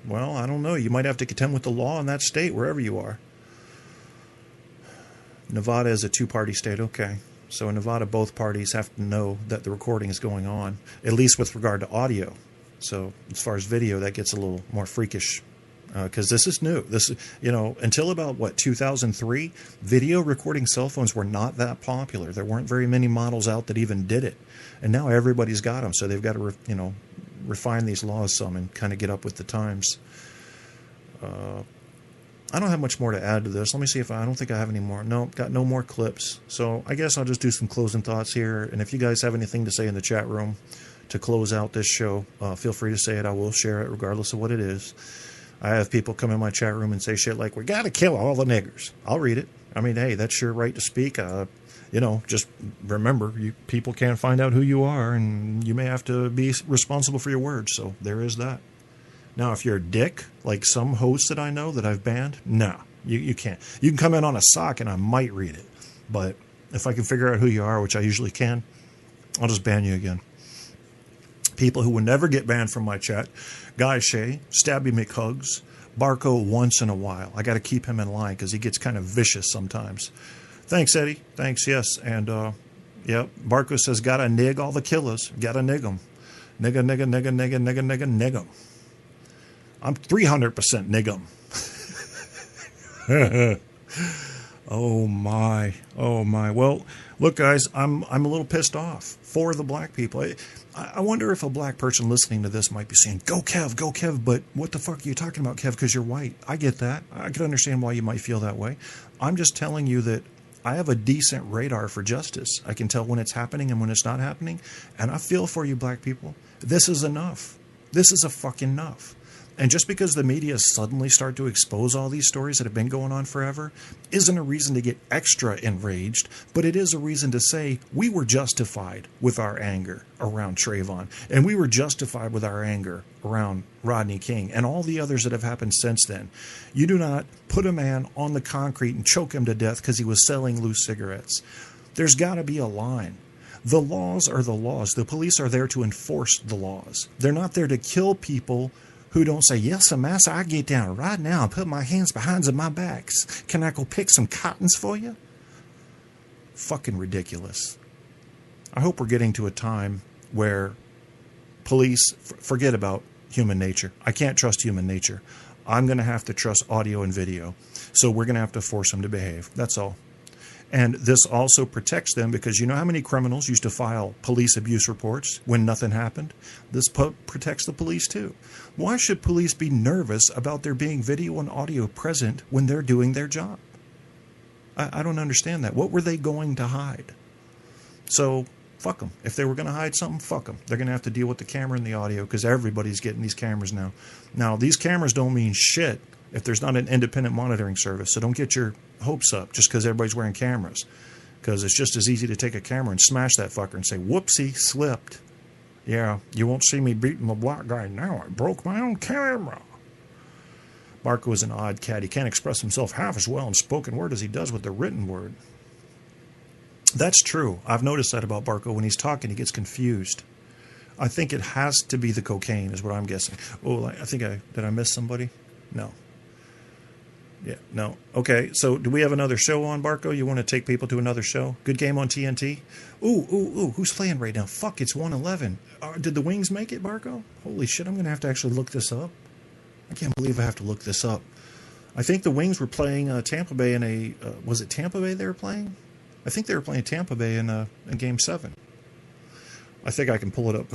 Well, I don't know. You might have to contend with the law in that state, wherever you are. Nevada is a two-party state. Okay. So in Nevada, both parties have to know that the recording is going on, at least with regard to audio. So as far as video, that gets a little more freakish. Because this is new. This, until about 2003, video recording cell phones were not that popular. There weren't very many models out that even did it, and now everybody's got them. So they've got to, refine these laws some and kind of get up with the times. I don't have much more to add to this. Let me see if I don't think I have any more. No, got no more clips. So I guess I'll just do some closing thoughts here. And if you guys have anything to say in the chat room to close out this show, feel free to say it. I will share it regardless of what it is. I have people come in my chat room and say shit like, we got to kill all the niggers. I'll read it. I mean, hey, that's your right to speak. Just remember, people can't find out who you are, and you may have to be responsible for your words. So there is that. Now, if you're a dick, like some hosts that I know that I've banned, no, you can't. You can come in on a sock and I might read it. But if I can figure out who you are, which I usually can, I'll just ban you again. People who would never get banned from my chat: Guy Shea, Stabby McHugs, Barco once in a while. I got to keep him in line because he gets kind of vicious sometimes. Thanks, Eddie. Thanks, yes. And, Barco says, gotta nig all the killers. Gotta nig them. Nigga, nigga, nigga, nigga, nigga, nigga, nig them. I'm 300% nig them. Oh, my. Oh, my. Well, look, guys, I'm a little pissed off for the black people. I wonder if a black person listening to this might be saying, go Kev, but what the fuck are you talking about, Kev, because you're white? I get that. I can understand why you might feel that way. I'm just telling you that I have a decent radar for justice. I can tell when it's happening and when it's not happening, and I feel for you black people. This is enough. This is a fucking enough. And just because the media suddenly start to expose all these stories that have been going on forever isn't a reason to get extra enraged, but it is a reason to say we were justified with our anger around Trayvon, and we were justified with our anger around Rodney King and all the others that have happened since then. You do not put a man on the concrete and choke him to death because he was selling loose cigarettes. There's got to be a line. The laws are the laws. The police are there to enforce the laws. They're not there to kill people who don't say, yes, sir, massa, I get down right now and put my hands behind my backs. Can I go pick some cottons for you? Fucking ridiculous. I hope we're getting to a time where police forget about human nature. I can't trust human nature. I'm going to have to trust audio and video. So we're going to have to force them to behave. That's all. And this also protects them because you know how many criminals used to file police abuse reports when nothing happened? This protects the police too. Why should police be nervous about there being video and audio present when they're doing their job? I don't understand that. What were they going to hide? So fuck them. If they were going to hide something, fuck them. They're going to have to deal with the camera and the audio because everybody's getting these cameras now. Now, these cameras don't mean shit if there's not an independent monitoring service. So don't get your hopes up just because everybody's wearing cameras. Because it's just as easy to take a camera and smash that fucker and say, whoopsie, slipped. Yeah, you won't see me beating the black guy now. I broke my own camera. Barco is an odd cat. He can't express himself half as well in spoken word as he does with the written word. That's true. I've noticed that about Barco. When he's talking, he gets confused. I think it has to be the cocaine is what I'm guessing. Oh, did I miss somebody? No. Yeah, no. Okay, so do we have another show on, Barco? You want to take people to another show? Good game on TNT? Ooh, who's playing right now? Fuck, it's 111. Did the Wings make it, Barco? Holy shit, I'm going to have to actually look this up. I can't believe I have to look this up. I think the Wings were playing Tampa Bay in a... was it Tampa Bay they were playing? I think they were playing Tampa Bay in Game 7. I think I can pull it up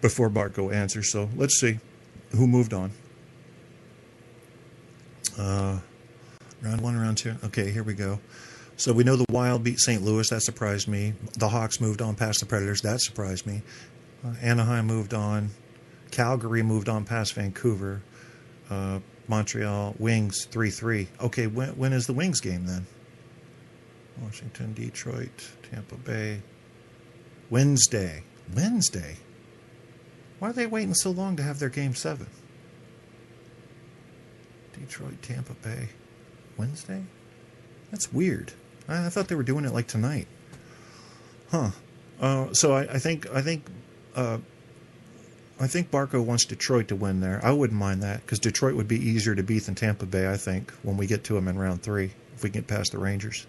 before Barco answers, so let's see who moved on. Round 1, round 2. Okay, here we go. So we know the Wild beat St. Louis. That surprised me. The Hawks moved on past the Predators. That surprised me. Anaheim moved on. Calgary moved on past Vancouver. Montreal, Wings, 3-3. Okay, when is the Wings game then? Washington, Detroit, Tampa Bay. Wednesday. Why are they waiting so long to have their Game 7? Detroit, Tampa Bay. Wednesday? That's weird. I thought they were doing it like tonight. Huh. So I think I think Barco wants Detroit to win there. I wouldn't mind that because Detroit would be easier to beat than Tampa Bay, I think, when we get to them in round 3, if we get past the Rangers.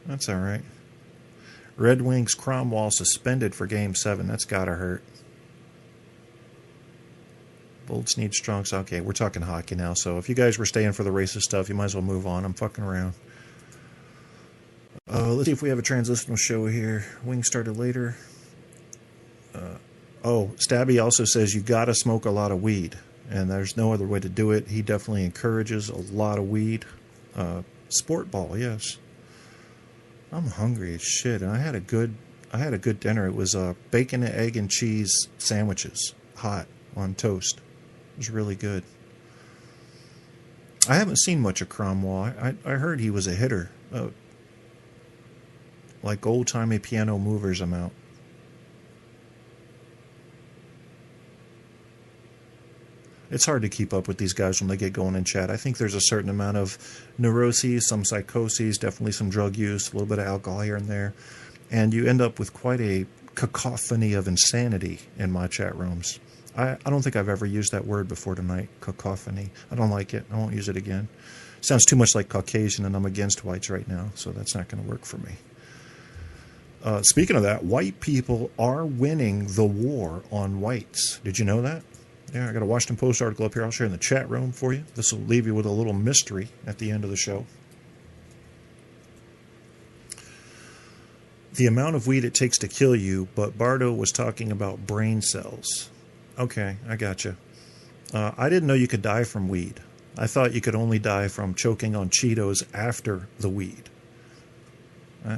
That's all right. Red Wings Cromwell suspended for Game 7. That's got to hurt. Bolts need Strongs. Okay, we're talking hockey now, so if you guys were staying for the racist stuff, you might as well move on. I'm fucking around. Let's see if we have a transitional show here. Wings started later. Stabby also says you got to smoke a lot of weed, and there's no other way to do it. He definitely encourages a lot of weed. Sport ball, yes. I'm hungry as shit, and I had a good dinner. It was bacon, egg, and cheese sandwiches, hot on toast. It was really good. I haven't seen much of Cromwell. I heard he was a hitter. Like old-timey piano movers amount. It's hard to keep up with these guys when they get going in chat. I think there's a certain amount of neuroses, some psychoses, definitely some drug use, a little bit of alcohol here and there. And you end up with quite a cacophony of insanity in my chat rooms. I don't think I've ever used that word before tonight, cacophony. I don't like it. I won't use it again. It sounds too much like Caucasian, and I'm against whites right now, so that's not going to work for me. Speaking of that, white people are winning the war on whites. Did you know that? Yeah, I got a Washington Post article up here. I'll share in the chat room for you. This will leave you with a little mystery at the end of the show. The amount of weed it takes to kill you, but Bardo was talking about brain cells. Okay, I gotcha. I didn't know you could die from weed. I thought you could only die from choking on Cheetos after the weed.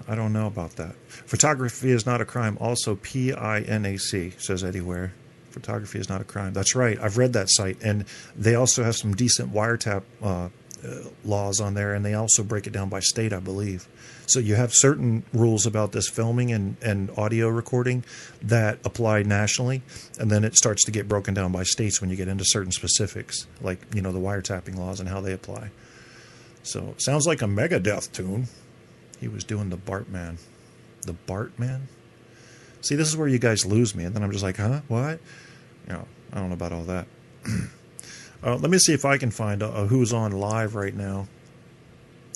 I don't know about that. Photography is not a crime. Also, PINAC, says Eddie Ware. Photography is not a crime. That's right. I've read that site. And they also have some decent wiretap laws on there. And they also break it down by state, I believe. So you have certain rules about this filming and audio recording that apply nationally. And then it starts to get broken down by states when you get into certain specifics. Like, you know, the wiretapping laws and how they apply. So sounds like a Megadeth tune. He was doing the Bartman. The Bartman? See, this is where you guys lose me. And then I'm just like, huh? What? You know, I don't know about all that. Let me see if I can find who's on live right now.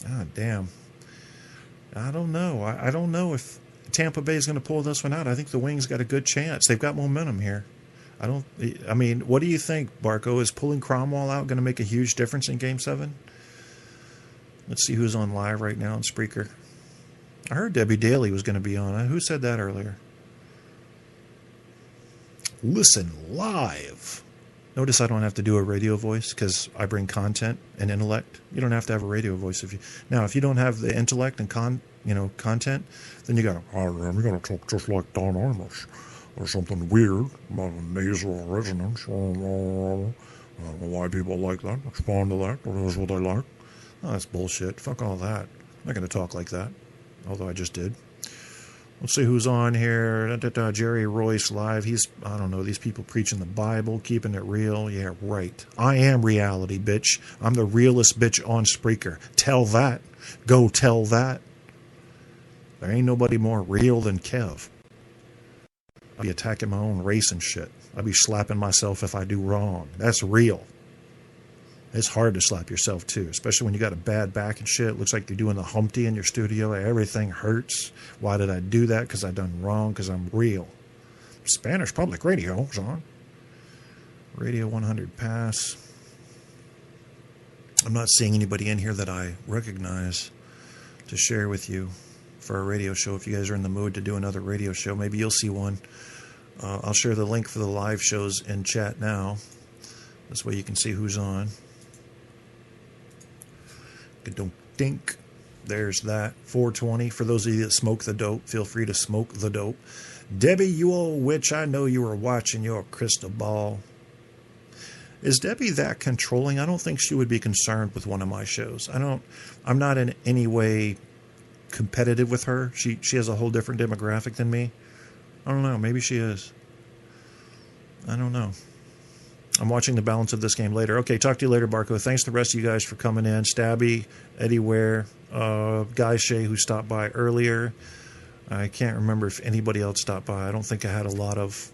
Ah, damn. I don't know. I don't know if Tampa Bay is going to pull this one out. I think the Wings got a good chance. They've got momentum here. I mean, what do you think, Barco? Is pulling Cromwell out going to make a huge difference in Game 7? Let's see who's on live right now on Spreaker. I heard Debbie Daly was going to be on. Who said that earlier? Listen live. Notice I don't have to do a radio voice because I bring content and intellect. You don't have to have a radio voice if you don't have the intellect and content, then you got to talk just like Don Amish or something weird about a nasal resonance. Why people like that? Respond to that. That's what they like. Oh, that's bullshit. Fuck all that. I'm not going to talk like that. Although I just did. Let's see who's on here. Jerry Royce live. I don't know, these people preaching the Bible, keeping it real. Yeah, right. I am reality, bitch. I'm the realest bitch on Spreaker. Tell that. Go tell that. There ain't nobody more real than Kev. I'll be attacking my own race and shit. I'll be slapping myself if I do wrong. That's real. It's hard to slap yourself, too, especially when you got a bad back and shit. It looks like you're doing the Humpty in your studio. Everything hurts. Why did I do that? Because I done wrong, because I'm real. Spanish Public Radio is on. Radio 100 pass. I'm not seeing anybody in here that I recognize to share with you for a radio show. If you guys are in the mood to do another radio show, maybe you'll see one. I'll share the link for the live shows in chat now. This way you can see who's on. Dink. There's that. 420. For those of you that smoke the dope, feel free to smoke the dope. Debbie, you old witch, I know you were watching your crystal ball. Is Debbie that controlling? I don't think she would be concerned with one of my shows. I'm not in any way competitive with her. She has a whole different demographic than me. I don't know. Maybe she is. I don't know. I'm watching the balance of this game later. Okay, talk to you later, Barco. Thanks to the rest of you guys for coming in. Stabby, Eddie Ware, Guy Shea, who stopped by earlier. I can't remember if anybody else stopped by. I don't think I had a lot of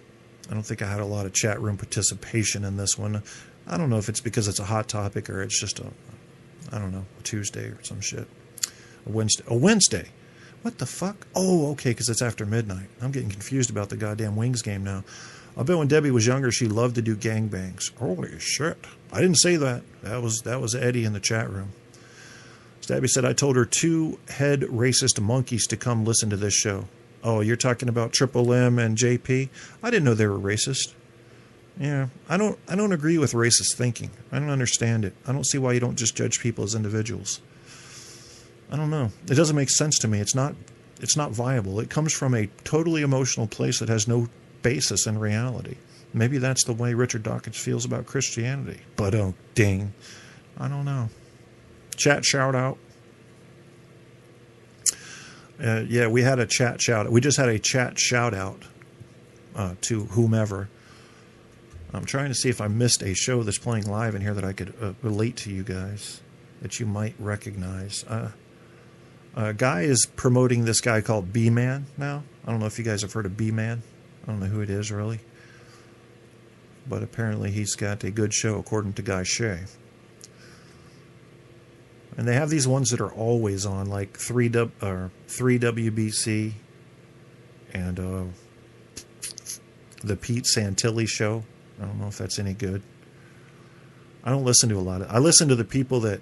I don't think I had a lot of chat room participation in this one. I don't know if it's because it's a hot topic or it's just I don't know, a Tuesday or some shit. A Wednesday. What the fuck? Oh, okay, because it's after midnight. I'm getting confused about the goddamn Wings game now. I bet when Debbie was younger, she loved to do gangbangs. Holy shit. I didn't say that. That was Eddie in the chat room. Stabby said, I told her 2 head racist monkeys to come listen to this show. Oh, you're talking about Triple M and JP? I didn't know they were racist. Yeah, I don't agree with racist thinking. I don't understand it. I don't see why you don't just judge people as individuals. I don't know. It doesn't make sense to me. It's not viable. It comes from a totally emotional place that has no basis in reality. Maybe that's the way Richard Dawkins feels about Christianity. But oh, ding. I don't know. Chat shout out. Yeah, we had a chat shout out. We just had a chat shout out to whomever. I'm trying to see if I missed a show that's playing live in here that I could relate to you guys, that you might recognize. A guy is promoting this guy called B-Man now. I don't know if you guys have heard of B-Man. I don't know who it is, really. But apparently he's got a good show, according to Guy Shea. And they have these ones that are always on, like 3WBC and the Pete Santilli show. I don't know if that's any good. I don't listen to a lot of... I listen to the people that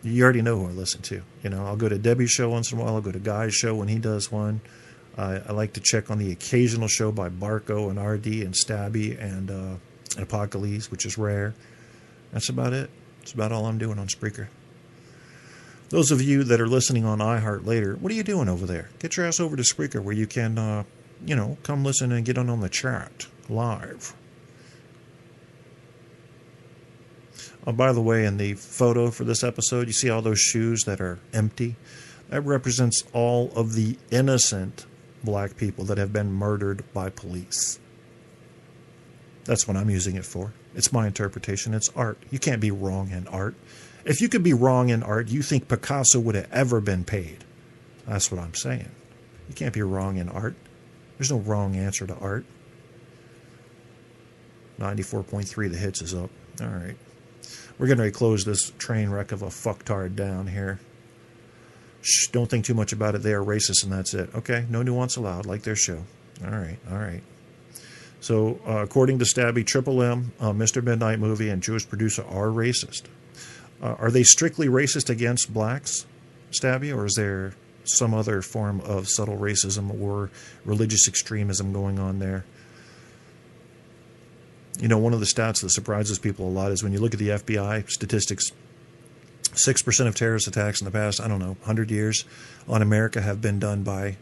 you already know who I listen to. You know, I'll go to Debbie's show once in a while. I'll go to Guy's show when he does one. I like to check on the occasional show by Barco and RD and Stabby and Apocalypse, which is rare. That's about it. That's about all I'm doing on Spreaker. Those of you that are listening on iHeart later, what are you doing over there? Get your ass over to Spreaker where you can, come listen and get on the chat live. Oh, by the way, in the photo for this episode, you see all those shoes that are empty? That represents all of the innocent black people that have been murdered by police. That's what I'm using it for. It's my interpretation. It's art. You can't be wrong in art. If you could be wrong in art, you think Picasso would have ever been paid. That's what I'm saying. You can't be wrong in art. There's no wrong answer to art. 94.3, the hits is up. All right. We're going to close this train wreck of a fucktard down here. Shh, don't think too much about it. They are racist and that's it. Okay, no nuance allowed, like their show. All right. So, according to Stabby, Triple M, Mr. Midnight Movie, and Jewish producer are racist. Are they strictly racist against blacks, Stabby, or is there some other form of subtle racism or religious extremism going on there? You know, one of the stats that surprises people a lot is when you look at the FBI statistics, 6% of terrorist attacks in the past, 100 years on America have been done by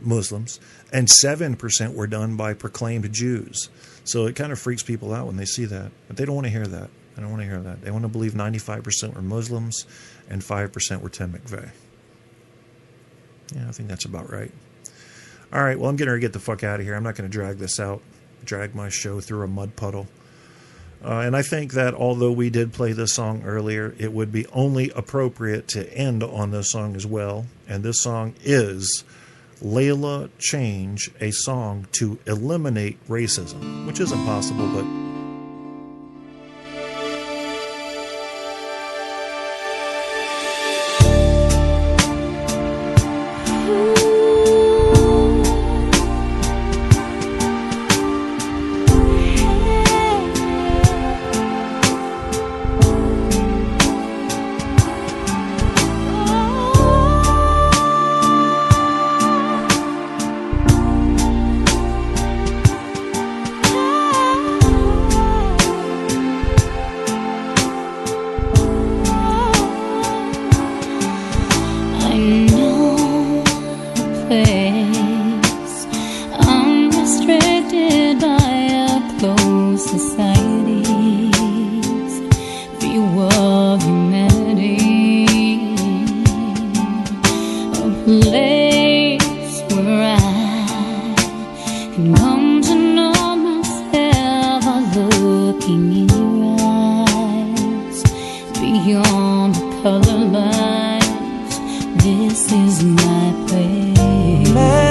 Muslims, and 7% were done by proclaimed Jews. So it kind of freaks people out when they see that. But they don't want to hear that. They don't want to hear that. They want to believe 95% were Muslims and 5% were Tim McVeigh. Yeah, I think that's about right. All right, well, I'm getting ready to get the fuck out of here. I'm not going to drag my show through a mud puddle. And I think that although we did play this song earlier, it would be only appropriate to end on this song as well. And this song is Layla Change, a song to eliminate racism, which is impossible, but... Beyond the color lines, this is my place.